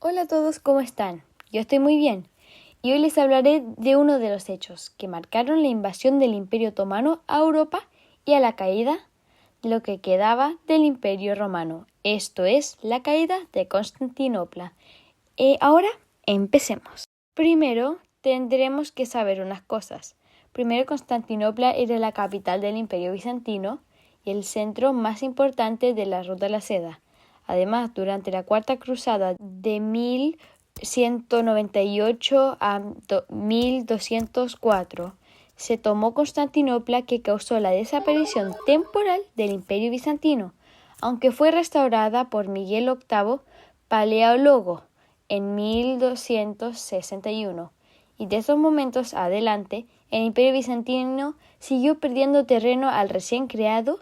Hola a todos, ¿cómo están? Yo estoy muy bien y hoy les hablaré de uno de los hechos que marcaron la invasión del Imperio Otomano a Europa y a la caída de lo que quedaba del Imperio Romano, esto es, la caída de Constantinopla. Ahora empecemos. Primero tendremos que saber unas cosas. Primero, Constantinopla era la capital del Imperio Bizantino y el centro más importante de la Ruta de la Seda. Además, durante la Cuarta Cruzada de 1198 a 1204, se tomó Constantinopla, que causó la desaparición temporal del Imperio Bizantino, aunque fue restaurada por Miguel VIII Paleólogo en 1261. Y de esos momentos adelante, el Imperio Bizantino siguió perdiendo terreno al recién creado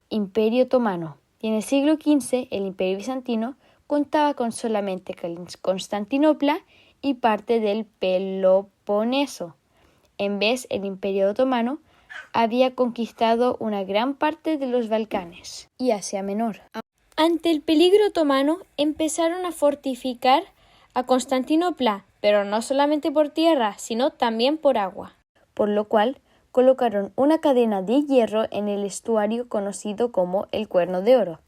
Imperio Otomano. Y en el siglo XV, el Imperio Bizantino contaba con solamente Constantinopla y parte del Peloponeso. En vez, el Imperio Otomano había conquistado una gran parte de los Balcanes y Asia Menor. Ante el peligro otomano, empezaron a fortificar a Constantinopla, pero no solamente por tierra, sino también por agua, por lo cual colocaron una cadena de hierro en el estuario conocido como el Cuerno de Oro,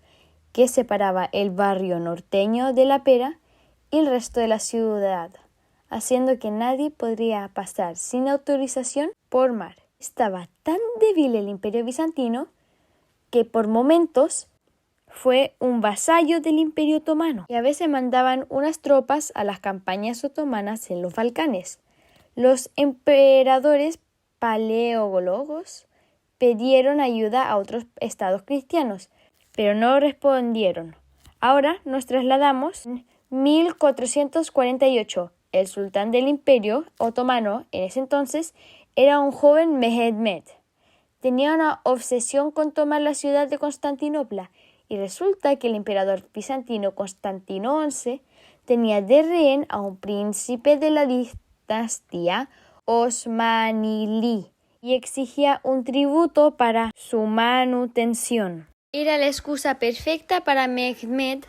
que separaba el barrio norteño de La Pera y el resto de la ciudad, haciendo que nadie podría pasar sin autorización por mar. Estaba tan débil el Imperio Bizantino que por momentos fue un vasallo del Imperio Otomano y a veces mandaban unas tropas a las campañas otomanas en los Balcanes. Los emperadores paleólogos pidieron ayuda a otros estados cristianos, pero no respondieron. Ahora nos trasladamos en 1448. El sultán del Imperio Otomano en ese entonces era un joven Mehmed. Tenía una obsesión con tomar la ciudad de Constantinopla y resulta que el emperador bizantino Constantino XI tenía de rehén a un príncipe de la dinastía Osmanli y exigía un tributo para su manutención. Era la excusa perfecta para Mehmed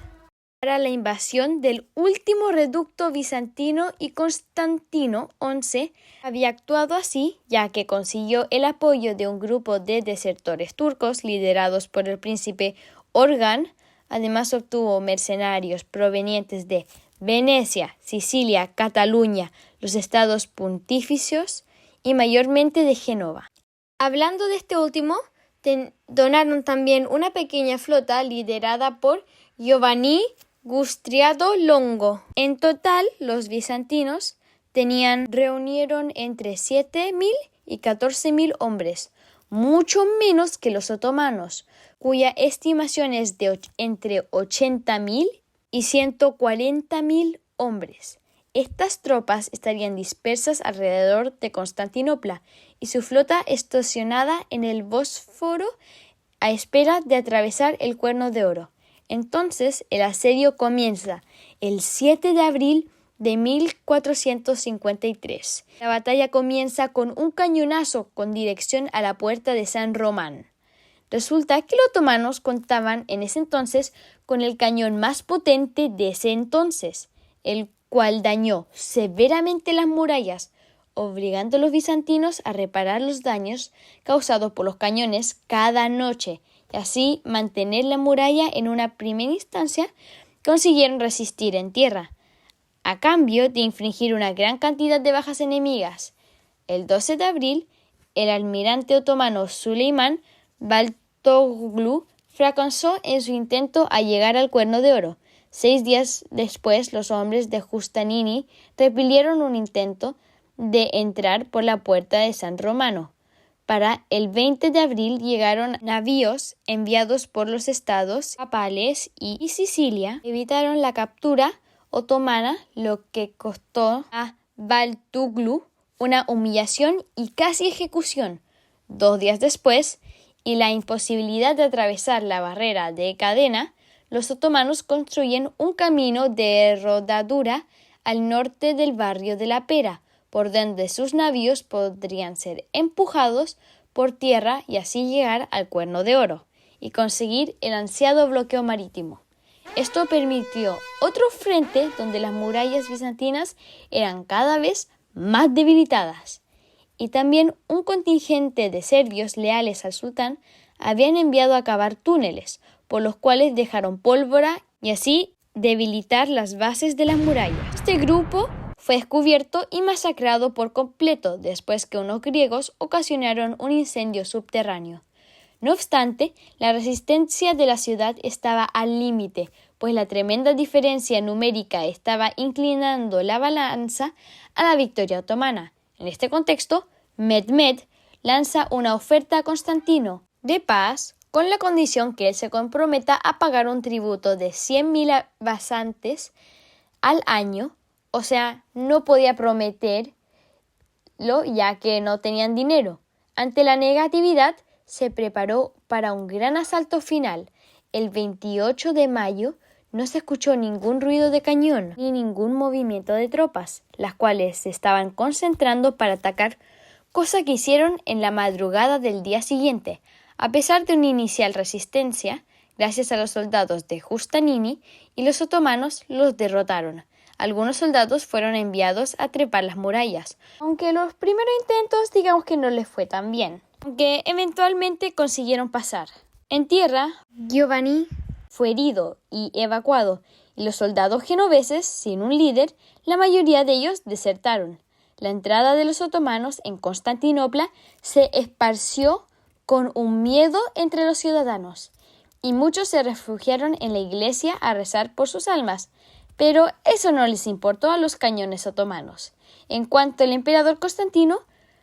para la invasión del último reducto bizantino, y Constantino XI había actuado así ya que consiguió el apoyo de un grupo de desertores turcos liderados por el príncipe Orhan. Además obtuvo mercenarios provenientes de Venecia, Sicilia, Cataluña, los estados pontificios y mayormente de Génova. Hablando de este último, donaron también una pequeña flota liderada por Giovanni Gustriado Longo. En total, los bizantinos reunieron entre 7.000 y 14.000 hombres, mucho menos que los otomanos, cuya estimación es de entre 80.000 y 140.000 hombres. Estas tropas estarían dispersas alrededor de Constantinopla y su flota estacionada en el Bósforo a espera de atravesar el Cuerno de Oro. Entonces el asedio comienza el 7 de abril de 1453. La batalla comienza con un cañonazo con dirección a la puerta de San Román. Resulta que los otomanos contaban en ese entonces con el cañón más potente de ese entonces, el cual dañó severamente las murallas, obligando a los bizantinos a reparar los daños causados por los cañones cada noche, y así mantener la muralla. En una primera instancia consiguieron resistir en tierra, a cambio de infligir una gran cantidad de bajas enemigas. El 12 de abril, el almirante otomano Süleyman Baltoglu fracasó en su intento a llegar al Cuerno de Oro. 6 días después, los hombres de Giustiniani repelieron un intento de entrar por la puerta de San Romano. Para el 20 de abril llegaron navíos enviados por los estados papales y Sicilia. Evitaron la captura otomana, lo que costó a Baltoglu una humillación y casi ejecución. 2 días después, y la imposibilidad de atravesar la barrera de cadena, los otomanos construyen un camino de rodadura al norte del barrio de La Pera, por donde sus navíos podrían ser empujados por tierra y así llegar al Cuerno de Oro y conseguir el ansiado bloqueo marítimo. Esto permitió otro frente donde las murallas bizantinas eran cada vez más debilitadas. Y también un contingente de serbios leales al sultán habían enviado a cavar túneles, por los cuales dejaron pólvora y así debilitar las bases de las murallas. Este grupo fue descubierto y masacrado por completo después que unos griegos ocasionaron un incendio subterráneo. No obstante, la resistencia de la ciudad estaba al límite, pues la tremenda diferencia numérica estaba inclinando la balanza a la victoria otomana. En este contexto, Mehmed lanza una oferta a Constantino de paz con la condición que él se comprometa a pagar un tributo de 100.000 basantes al año, o sea, no podía prometerlo ya que no tenían dinero. Ante la negatividad, se preparó para un gran asalto final. El 28 de mayo no se escuchó ningún ruido de cañón ni ningún movimiento de tropas, las cuales se estaban concentrando para atacar, cosa que hicieron en la madrugada del día siguiente. A pesar de una inicial resistencia, gracias a los soldados de Giustiniani y los otomanos los derrotaron. Algunos soldados fueron enviados a trepar las murallas, aunque los primeros intentos digamos que no les fue tan bien, aunque eventualmente consiguieron pasar. En tierra, Giovanni fue herido y evacuado, y los soldados genoveses, sin un líder, la mayoría de ellos desertaron. La entrada de los otomanos en Constantinopla se esparció con un miedo entre los ciudadanos, y muchos se refugiaron en la iglesia a rezar por sus almas, pero eso no les importó a los cañones otomanos. En cuanto al emperador Constantino,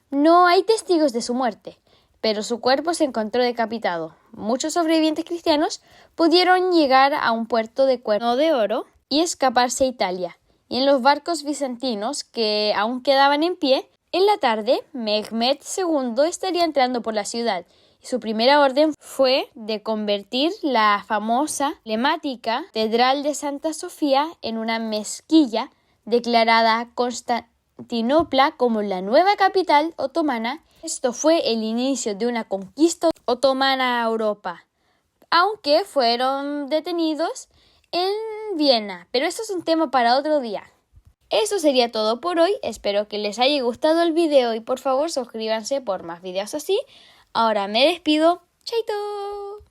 no hay testigos de su muerte, pero su cuerpo se encontró decapitado. Muchos sobrevivientes cristianos pudieron llegar a un puerto de Cuerno de Oro y escaparse a Italia. Y en los barcos bizantinos que aún quedaban en pie, en la tarde, Mehmed II estaría entrando por la ciudad y su primera orden fue de convertir la famosa, emblemática Catedral de Santa Sofía en una mezquita, declarada Constantinopla como la nueva capital otomana. Esto fue el inicio de una conquista otomana a Europa, aunque fueron detenidos en Viena, pero eso es un tema para otro día. Eso sería todo por hoy, espero que les haya gustado el video y por favor suscríbanse por más videos así. Ahora me despido, ¡chaito!